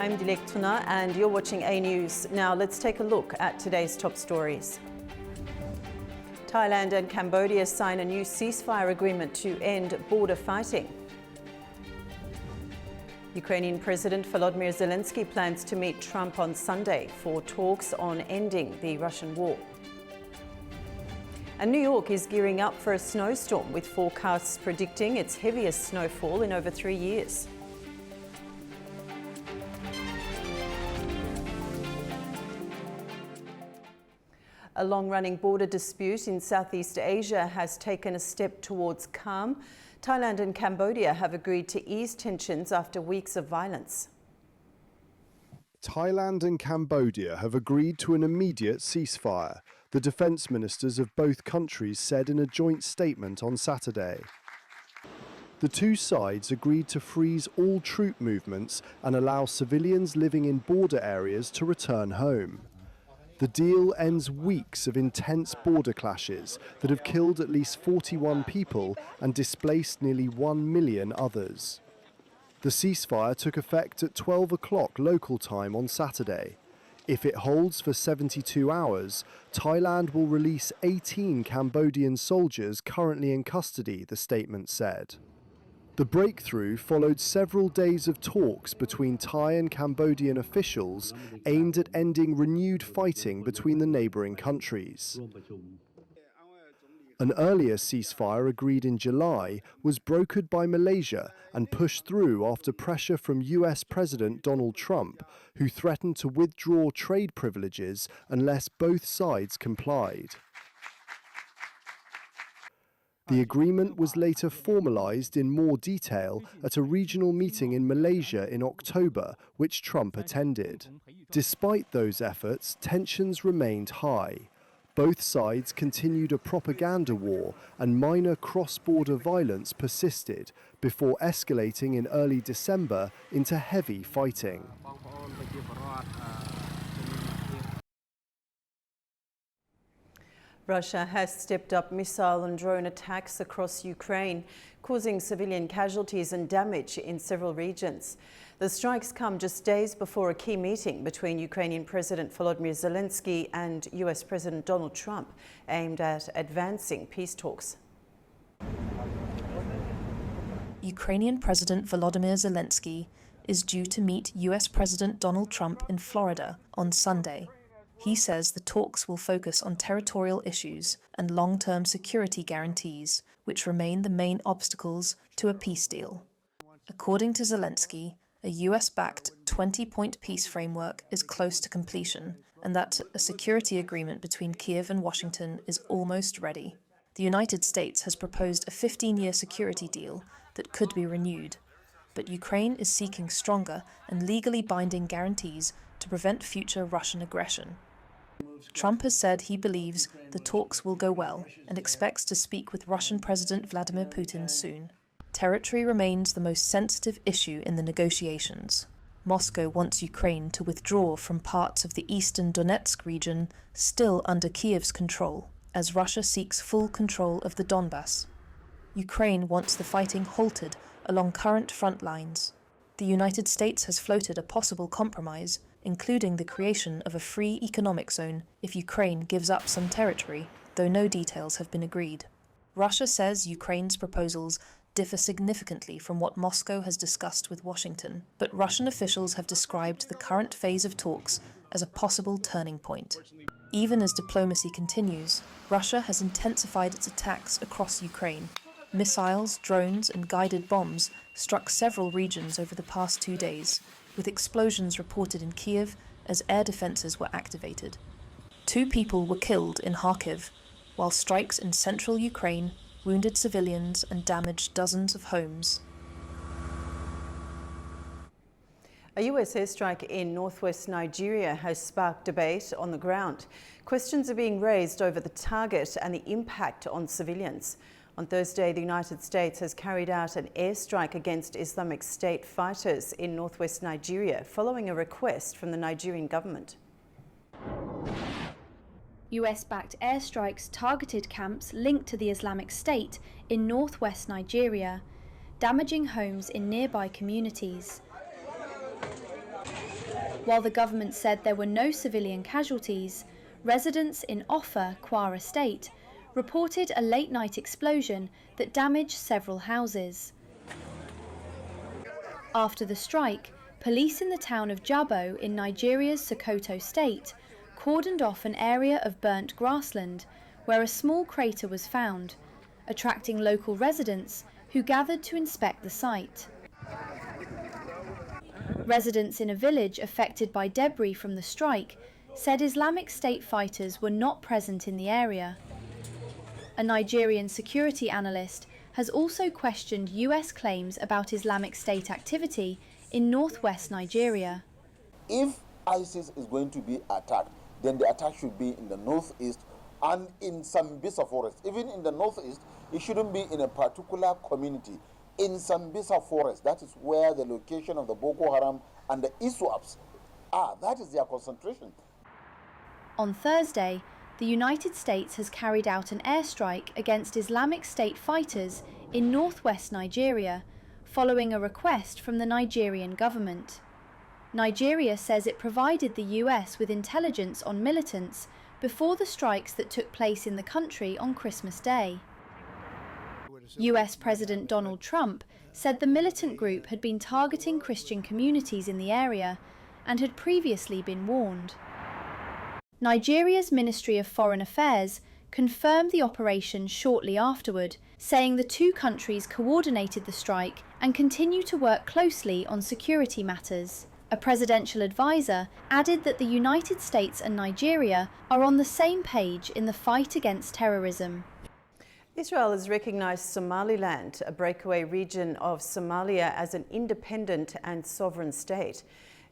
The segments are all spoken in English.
I'm Dilek Tuna and you're watching A News. Now let's take a look at today's top stories. Thailand and Cambodia sign a new ceasefire agreement to end border fighting. Ukrainian President Volodymyr Zelensky plans to meet Trump on Sunday for talks on ending the Russian war. And New York is gearing up for a snowstorm, with forecasts predicting its heaviest snowfall in over 3 years. A long-running border dispute in Southeast Asia has taken a step towards calm. Thailand and Cambodia have agreed to ease tensions after weeks of violence. Thailand and Cambodia have agreed to an immediate ceasefire, the defence ministers of both countries said in a joint statement on Saturday. The two sides agreed to freeze all troop movements and allow civilians living in border areas to return home. The deal ends weeks of intense border clashes that have killed at least 41 people and displaced nearly 1 million others. The ceasefire took effect at 12 o'clock local time on Saturday. If it holds for 72 hours, Thailand will release 18 Cambodian soldiers currently in custody, the statement said. The breakthrough followed several days of talks between Thai and Cambodian officials aimed at ending renewed fighting between the neighbouring countries. An earlier ceasefire agreed in July was brokered by Malaysia and pushed through after pressure from US President Donald Trump, who threatened to withdraw trade privileges unless both sides complied. The agreement was later formalised in more detail at a regional meeting in Malaysia in October, which Trump attended. Despite those efforts, tensions remained high. Both sides continued a propaganda war and minor cross-border violence persisted before escalating in early December into heavy fighting. Russia has stepped up missile and drone attacks across Ukraine, causing civilian casualties and damage in several regions. The strikes come just days before a key meeting between Ukrainian President Volodymyr Zelensky and US President Donald Trump, aimed at advancing peace talks. Ukrainian President Volodymyr Zelensky is due to meet US President Donald Trump in Florida on Sunday. He says the talks will focus on territorial issues and long-term security guarantees, which remain the main obstacles to a peace deal. According to Zelensky, a US-backed 20-point peace framework is close to completion, and that a security agreement between Kiev and Washington is almost ready. The United States has proposed a 15-year security deal that could be renewed, but Ukraine is seeking stronger and legally binding guarantees to prevent future Russian aggression. Trump has said he believes the talks will go well and expects to speak with Russian President Vladimir Putin soon. Territory remains the most sensitive issue in the negotiations. Moscow wants Ukraine to withdraw from parts of the eastern Donetsk region still under Kiev's control, as Russia seeks full control of the Donbas. Ukraine wants the fighting halted along current front lines. The United States has floated a possible compromise, including the creation of a free economic zone if Ukraine gives up some territory, though no details have been agreed. Russia says Ukraine's proposals differ significantly from what Moscow has discussed with Washington, but Russian officials have described the current phase of talks as a possible turning point. Even as diplomacy continues, Russia has intensified its attacks across Ukraine. Missiles, drones, and guided bombs struck several regions over the past 2 days, with explosions reported in Kiev as air defences were activated. 2 people were killed in Kharkiv, while strikes in central Ukraine wounded civilians and damaged dozens of homes. A US airstrike in northwest Nigeria has sparked debate on the ground. Questions are being raised over the target and the impact on civilians. On Thursday, the United States has carried out an airstrike against Islamic State fighters in northwest Nigeria, following a request from the Nigerian government. US-backed airstrikes targeted camps linked to the Islamic State in northwest Nigeria, damaging homes in nearby communities. While the government said there were no civilian casualties, residents in Offa, Kwara State, reported a late-night explosion that damaged several houses. After the strike, police in the town of Jabo in Nigeria's Sokoto state cordoned off an area of burnt grassland where a small crater was found, attracting local residents who gathered to inspect the site. Residents in a village affected by debris from the strike said Islamic State fighters were not present in the area. A Nigerian security analyst has also questioned US claims about Islamic State activity in northwest Nigeria. If ISIS is going to be attacked, then the attack should be in the northeast and in Sambisa forest. Even in the northeast, it shouldn't be in a particular community. In Sambisa forest, that is where the location of the Boko Haram and the ISWAPs are. That is their concentration. On Thursday, the United States has carried out an airstrike against Islamic State fighters in northwest Nigeria, following a request from the Nigerian government. Nigeria says it provided the US with intelligence on militants before the strikes that took place in the country on Christmas Day. US President Donald Trump said the militant group had been targeting Christian communities in the area and had previously been warned. Nigeria's Ministry of Foreign Affairs confirmed the operation shortly afterward, saying the two countries coordinated the strike and continue to work closely on security matters. A presidential advisor added that the United States and Nigeria are on the same page in the fight against terrorism. Israel has recognised Somaliland, a breakaway region of Somalia, as an independent and sovereign state.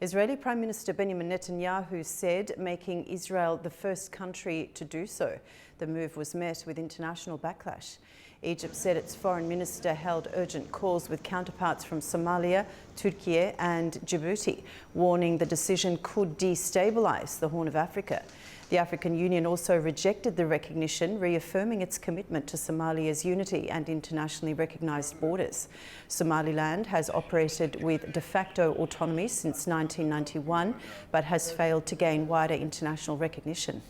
Israeli Prime Minister Benjamin Netanyahu said, making Israel the first country to do so. The move was met with international backlash. Egypt said its foreign minister held urgent calls with counterparts from Somalia, Turkey and Djibouti, warning the decision could destabilise the Horn of Africa. The African Union also rejected the recognition, reaffirming its commitment to Somalia's unity and internationally recognised borders. Somaliland has operated with de facto autonomy since 1991, but has failed to gain wider international recognition.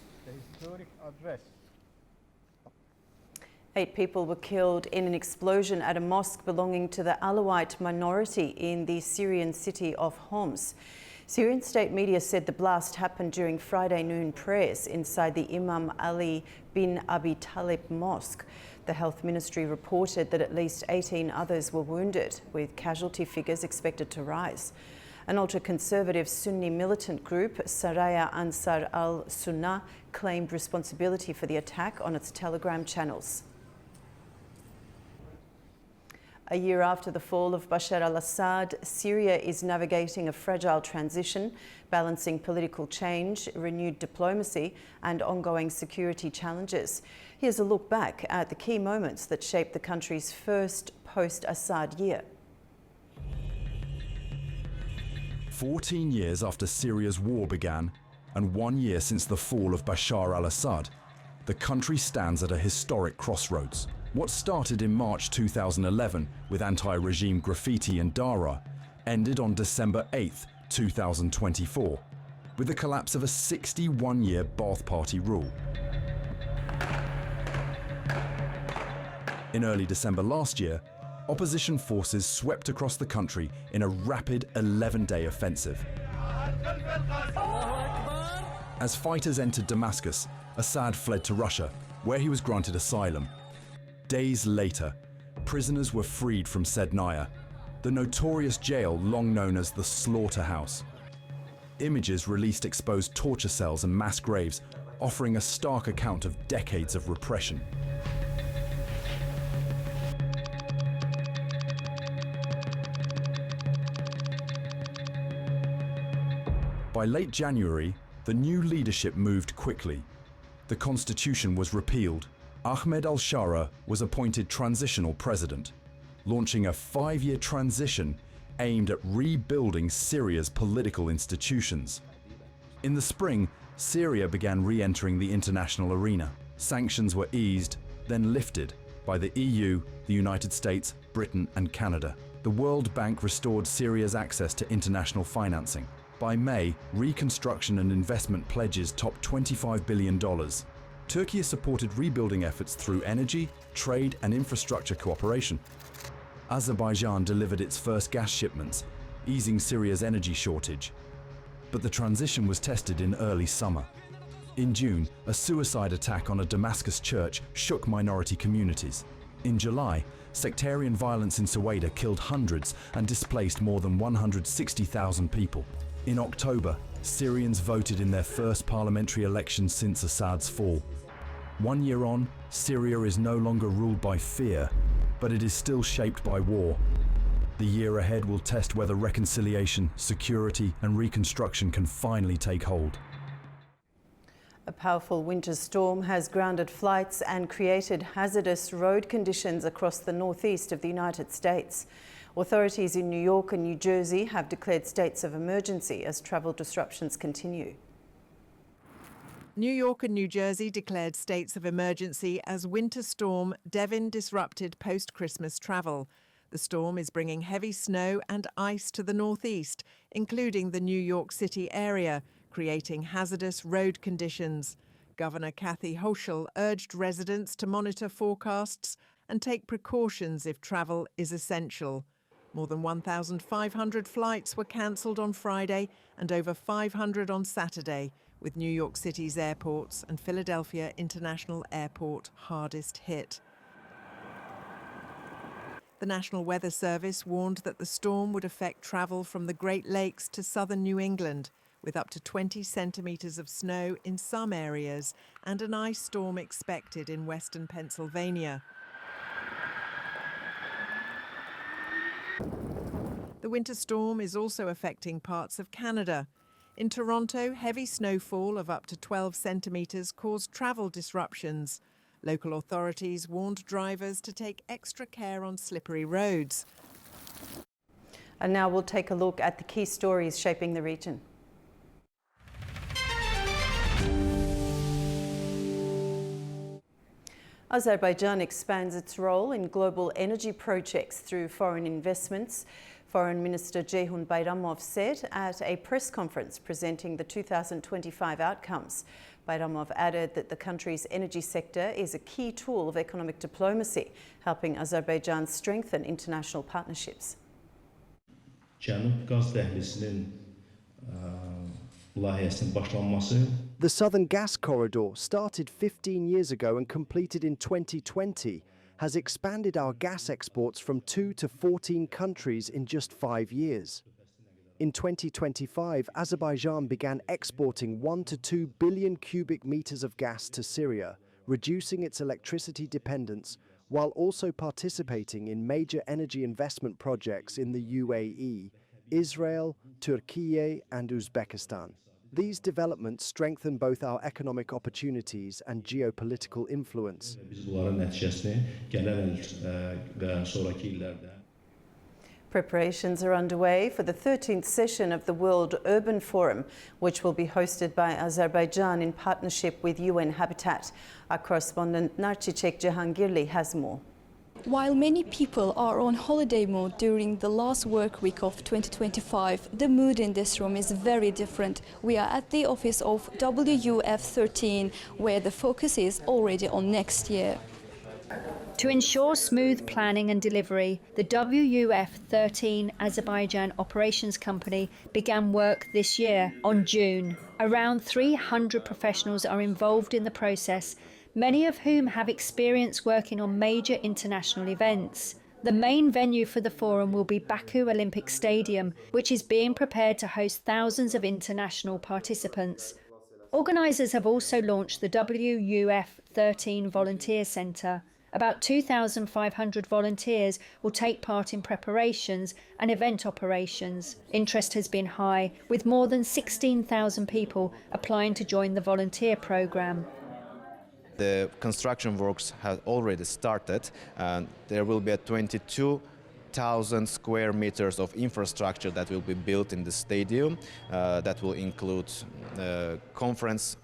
8 people were killed in an explosion at a mosque belonging to the Alawite minority in the Syrian city of Homs. Syrian state media said the blast happened during Friday noon prayers inside the Imam Ali bin Abi Talib Mosque. The health ministry reported that at least 18 others were wounded, with casualty figures expected to rise. An ultra-conservative Sunni militant group, Saraya Ansar al-Sunnah, claimed responsibility for the attack on its Telegram channels. A year after the fall of Bashar al-Assad, Syria is navigating a fragile transition, balancing political change, renewed diplomacy and ongoing security challenges. Here's a look back at the key moments that shaped the country's first post-Assad year. 14 years after Syria's war began, and 1 year since the fall of Bashar al-Assad, the country stands at a historic crossroads. What started in March 2011 with anti-regime graffiti in Dara ended on December 8, 2024, with the collapse of a 61-year Ba'ath Party rule. In early December last year, opposition forces swept across the country in a rapid 11-day offensive. As fighters entered Damascus, Assad fled to Russia, where he was granted asylum. Days later, prisoners were freed from Sednaya, the notorious jail long known as the Slaughterhouse. Images released exposed torture cells and mass graves, offering a stark account of decades of repression. By late January, the new leadership moved quickly. The constitution was repealed. Ahmed al-Shara was appointed transitional president, launching a 5-year transition aimed at rebuilding Syria's political institutions. In the spring, Syria began re-entering the international arena. Sanctions were eased, then lifted by the EU, the United States, Britain and Canada. The World Bank restored Syria's access to international financing. By May, reconstruction and investment pledges topped $25 billion. Turkey has supported rebuilding efforts through energy, trade and infrastructure cooperation. Azerbaijan delivered its first gas shipments, easing Syria's energy shortage. But the transition was tested in early summer. In June, a suicide attack on a Damascus church shook minority communities. In July, sectarian violence in Suwaida killed hundreds and displaced more than 160,000 people. In October, Syrians voted in their first parliamentary election since Assad's fall. 1 year on, Syria is no longer ruled by fear, but it is still shaped by war. The year ahead will test whether reconciliation, security and reconstruction can finally take hold. A powerful winter storm has grounded flights and created hazardous road conditions across the northeast of the United States. Authorities in New York and New Jersey have declared states of emergency as travel disruptions continue. New York and New Jersey declared states of emergency as winter storm Devin disrupted post-Christmas travel. The storm is bringing heavy snow and ice to the northeast, including the New York City area, creating hazardous road conditions. Governor Kathy Hochul urged residents to monitor forecasts and take precautions if travel is essential. More than 1,500 flights were cancelled on Friday and over 500 on Saturday, with New York City's airports and Philadelphia International Airport hardest hit. The National Weather Service warned that the storm would affect travel from the Great Lakes to southern New England, with up to 20 centimetres of snow in some areas and an ice storm expected in western Pennsylvania. The winter storm is also affecting parts of Canada. In Toronto, heavy snowfall of up to 12 centimetres caused travel disruptions. Local authorities warned drivers to take extra care on slippery roads. And now we'll take a look at the key stories shaping the region. Azerbaijan expands its role in global energy projects through foreign investments. Foreign Minister Ceyhun Bayramov said at a press conference presenting the 2025 outcomes. Bayramov added that the country's energy sector is a key tool of economic diplomacy, helping Azerbaijan strengthen international partnerships. The Southern Gas Corridor, started 15 years ago and completed in 2020, has expanded our gas exports from 2 to 14 countries in just 5 years. In 2025, Azerbaijan began exporting 1 to 2 billion cubic meters of gas to Syria, reducing its electricity dependence, while also participating in major energy investment projects in the UAE, Israel, Turkey, and Uzbekistan. These developments strengthen both our economic opportunities and geopolitical influence. Preparations are underway for the 13th session of the World Urban Forum, which will be hosted by Azerbaijan in partnership with UN Habitat. Our correspondent Narchicek Jahangirli has more. While many people are on holiday mode during the last work week of 2025, the mood in this room is very different. We are at the office of WUF13, where the focus is already on next year. To ensure smooth planning and delivery, the WUF13 Azerbaijan Operations Company began work this year on June. Around 300 professionals are involved in the process, many of whom have experience working on major international events. The main venue for the forum will be Baku Olympic Stadium, which is being prepared to host thousands of international participants. Organisers have also launched the WUF13 Volunteer Centre. About 2,500 volunteers will take part in preparations and event operations. Interest has been high, with more than 16,000 people applying to join the volunteer programme. The construction works have already started, and there will be 22,000 square meters of infrastructure that will be built in the stadium. That will include conference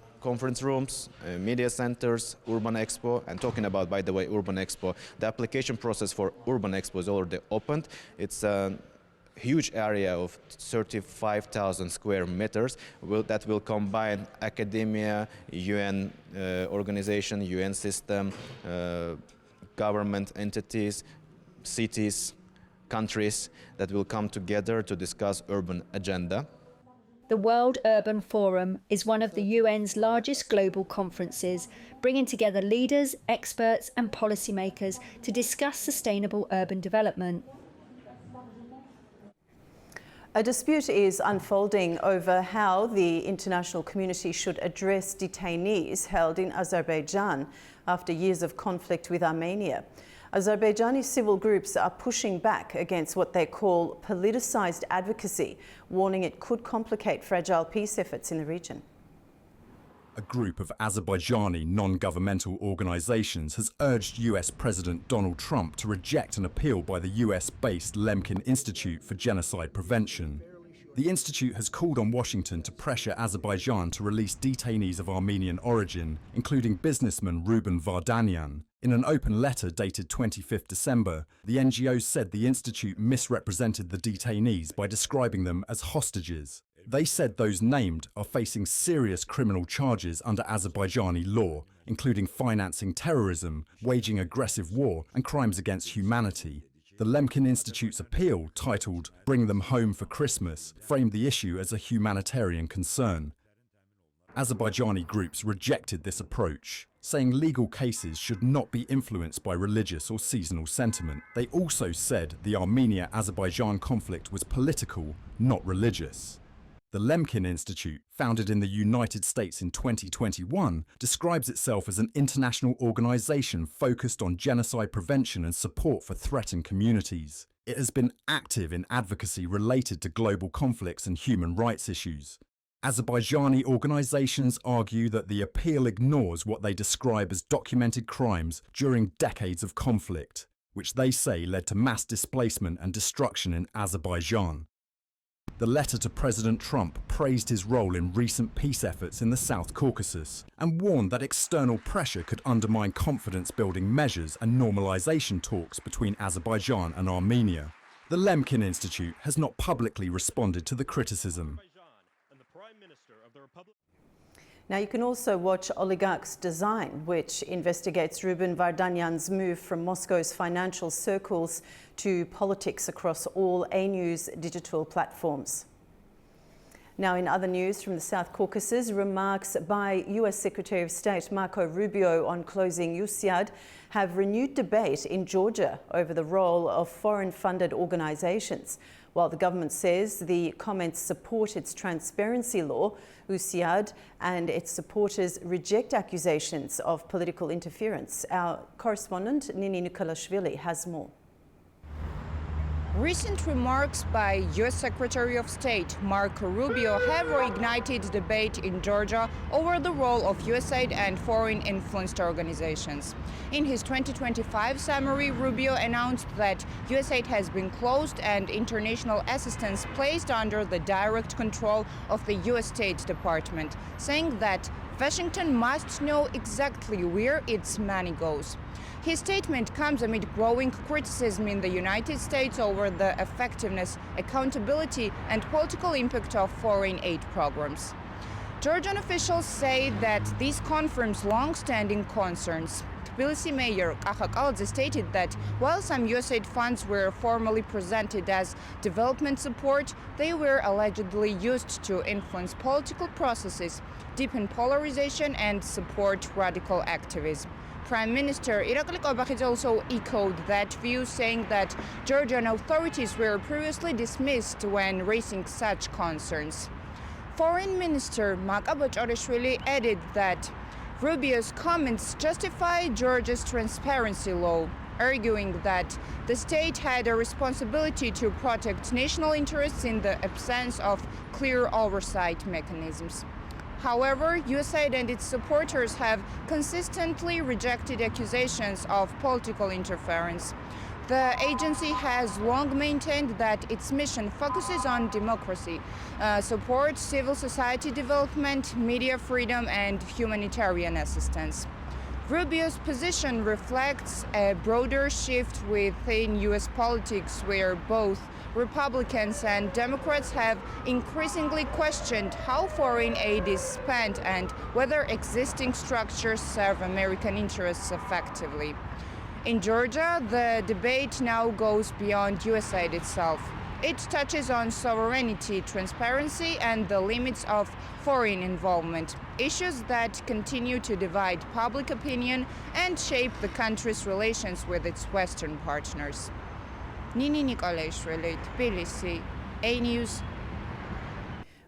rooms, media centers, Urban Expo. And talking about, by the way, Urban Expo, the application process for Urban Expo is already opened. It's huge area of 35,000 square meters that will combine academia, UN organization, UN system, government entities, cities, countries that will come together to discuss urban agenda. The World Urban Forum is one of the UN's largest global conferences, bringing together leaders, experts and policymakers to discuss sustainable urban development. A dispute is unfolding over how the international community should address detainees held in Azerbaijan after years of conflict with Armenia. Azerbaijani civil groups are pushing back against what they call politicised advocacy, warning it could complicate fragile peace efforts in the region. A group of Azerbaijani non-governmental organisations has urged US President Donald Trump to reject an appeal by the US-based Lemkin Institute for Genocide Prevention. The institute has called on Washington to pressure Azerbaijan to release detainees of Armenian origin, including businessman Ruben Vardanyan. In an open letter dated 25th December, the NGO said the institute misrepresented the detainees by describing them as hostages. They said those named are facing serious criminal charges under Azerbaijani law, including financing terrorism, waging aggressive war, and crimes against humanity. The Lemkin Institute's appeal, titled "Bring Them Home for Christmas," framed the issue as a humanitarian concern. Azerbaijani groups rejected this approach, saying legal cases should not be influenced by religious or seasonal sentiment. They also said the Armenia-Azerbaijan conflict was political, not religious. The Lemkin Institute, founded in the United States in 2021, describes itself as an international organization focused on genocide prevention and support for threatened communities. It has been active in advocacy related to global conflicts and human rights issues. Azerbaijani organizations argue that the appeal ignores what they describe as documented crimes during decades of conflict, which they say led to mass displacement and destruction in Azerbaijan. The letter to President Trump praised his role in recent peace efforts in the South Caucasus and warned that external pressure could undermine confidence-building measures and normalization talks between Azerbaijan and Armenia. The Lemkin Institute has not publicly responded to the criticism. Now you can also watch Oligarch's Design, which investigates Ruben Vardanyan's move from Moscow's financial circles to politics across all A News digital platforms. Now in other news from the South Caucasus, remarks by US Secretary of State Marco Rubio on closing USAID have renewed debate in Georgia over the role of foreign-funded organisations. While the government says the comments support its transparency law, USAID and its supporters reject accusations of political interference. Our correspondent Nini Nikolashvili has more. Recent remarks by US Secretary of State Marco Rubio have reignited debate in Georgia over the role of USAID and foreign-influenced organizations. In his 2025 summary, Rubio announced that USAID has been closed and international assistance placed under the direct control of the US State Department, saying that Washington must know exactly where its money goes. His statement comes amid growing criticism in the United States over the effectiveness, accountability, and political impact of foreign aid programs. Georgian officials say that this confirms long-standing concerns. Tbilisi Mayor Kakha Kaladze stated that while some USAID funds were formally presented as development support, they were allegedly used to influence political processes, deepen polarization, and support radical activism. Prime Minister Irakli Qobakhidze also echoed that view, saying that Georgian authorities were previously dismissed when raising such concerns. Foreign Minister Makaba Charishvili added that Rubio's comments justify Georgia's transparency law, arguing that the state had a responsibility to protect national interests in the absence of clear oversight mechanisms. However, USAID and its supporters have consistently rejected accusations of political interference. The agency has long maintained that its mission focuses on democracy, supports civil society development, media freedom, and humanitarian assistance. Rubio's position reflects a broader shift within U.S. politics, where both Republicans and Democrats have increasingly questioned how foreign aid is spent and whether existing structures serve American interests effectively. In Georgia, the debate now goes beyond USAID itself. It touches on sovereignty, transparency, and the limits of foreign involvement, issues that continue to divide public opinion and shape the country's relations with its Western partners. Nini Nikolaishvili, Tbilisi, A News.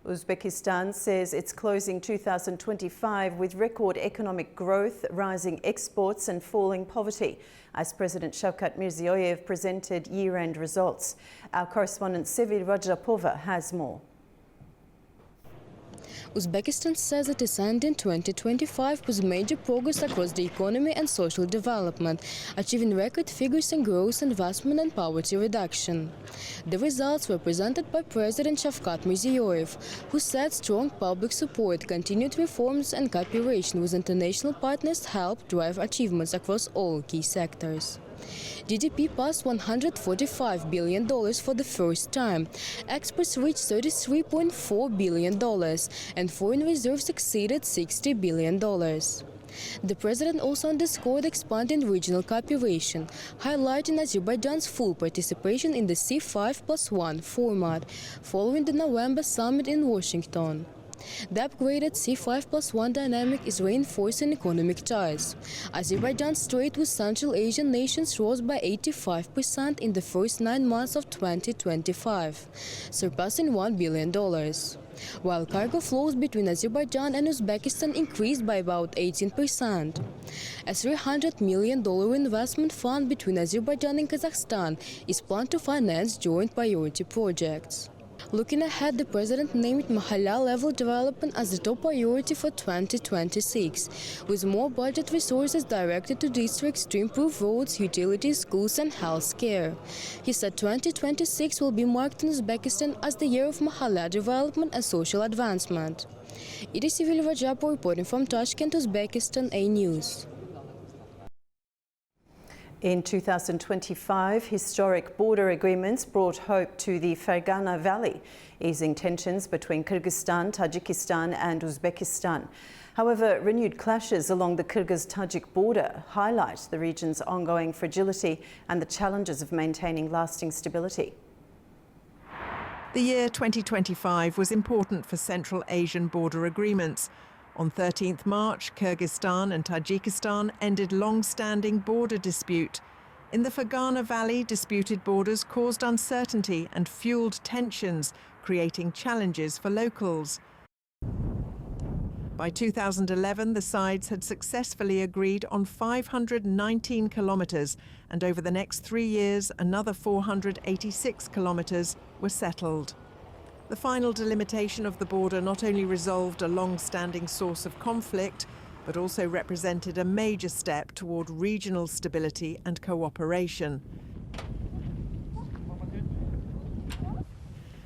Uzbekistan says it's closing 2025 with record economic growth, rising exports and falling poverty, as President Shavkat Mirziyoyev presented year-end results. Our correspondent Sevil Rajapova has more. Uzbekistan says it is ending 2025 with major progress across the economy and social development, achieving record figures in growth, investment and poverty reduction. The results were presented by President Shavkat Mirziyoyev, who said strong public support, continued reforms and cooperation with international partners helped drive achievements across all key sectors. GDP passed $145 billion for the first time. Exports reached $33.4 billion and foreign reserves exceeded $60 billion. The president also underscored expanding regional cooperation, highlighting Azerbaijan's full participation in the C5+1 format, following the November summit in Washington. The upgraded C5+1 dynamic is reinforcing economic ties. Azerbaijan's trade with Central Asian nations rose by 85% in the first 9 months of 2025, surpassing $1 billion. While cargo flows between Azerbaijan and Uzbekistan increased by about 18%. A $300 million investment fund between Azerbaijan and Kazakhstan is planned to finance joint priority projects. Looking ahead, the president named Mahalla-level development as the top priority for 2026, with more budget resources directed to districts to improve roads, utilities, schools and health care. He said 2026 will be marked in Uzbekistan as the year of Mahalla development and social advancement. It is Sevil Rajapova reporting from Tashkent, Uzbekistan, A News. In 2025, historic border agreements brought hope to the Fergana Valley, easing tensions between Kyrgyzstan, Tajikistan and Uzbekistan. However, renewed clashes along the Kyrgyz-Tajik border highlight the region's ongoing fragility and the challenges of maintaining lasting stability. The year 2025 was important for Central Asian border agreements. On 13th March, Kyrgyzstan and Tajikistan ended long-standing border dispute. In the Fergana Valley, disputed borders caused uncertainty and fueled tensions, creating challenges for locals. By 2011, the sides had successfully agreed on 519 kilometres, and over the next 3 years, another 486 kilometres were settled. The final delimitation of the border not only resolved a long-standing source of conflict, but also represented a major step toward regional stability and cooperation.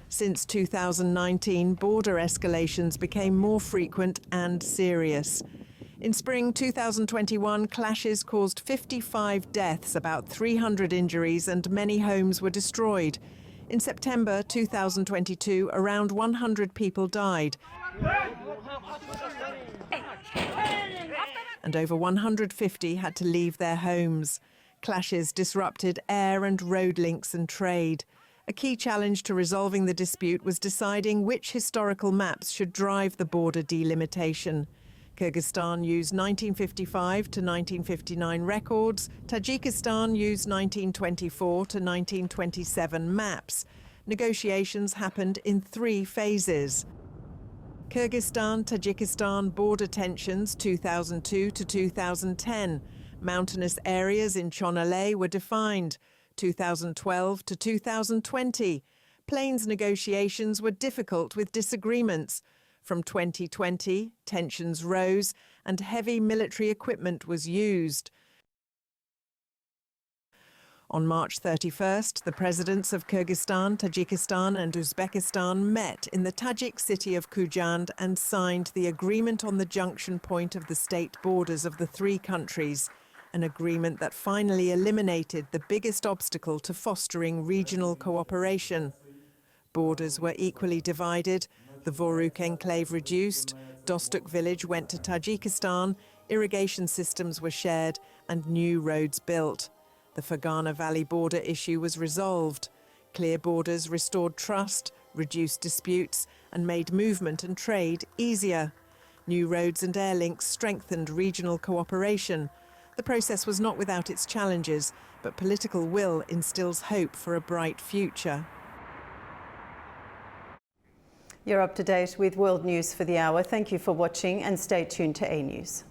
Since 2019, border escalations became more frequent and serious. In spring 2021, clashes caused 55 deaths, about 300 injuries, and many homes were destroyed. In September 2022, around 100 people died, and over 150 had to leave their homes. Clashes disrupted air and road links and trade. A key challenge to resolving the dispute was deciding which historical maps should drive the border delimitation. Kyrgyzstan used 1955 to 1959 records. Tajikistan used 1924 to 1927 maps. Negotiations happened in 3 phases. Kyrgyzstan-Tajikistan border tensions 2002 to 2010. Mountainous areas in Chonalay were defined. 2012 to 2020. Plains negotiations were difficult with disagreements. From 2020, tensions rose and heavy military equipment was used. On March 31st, the presidents of Kyrgyzstan, Tajikistan and Uzbekistan met in the Tajik city of Khujand and signed the agreement on the junction point of the state borders of the three countries, an agreement that finally eliminated the biggest obstacle to fostering regional cooperation. Borders were equally divided, the Voruk enclave reduced, Dostuk village went to Tajikistan, irrigation systems were shared and new roads built. The Fergana Valley border issue was resolved. Clear borders restored trust, reduced disputes and made movement and trade easier. New roads and air links strengthened regional cooperation. The process was not without its challenges, but political will instills hope for a bright future. You're up to date with World News for the Hour. Thank you for watching and stay tuned to A News.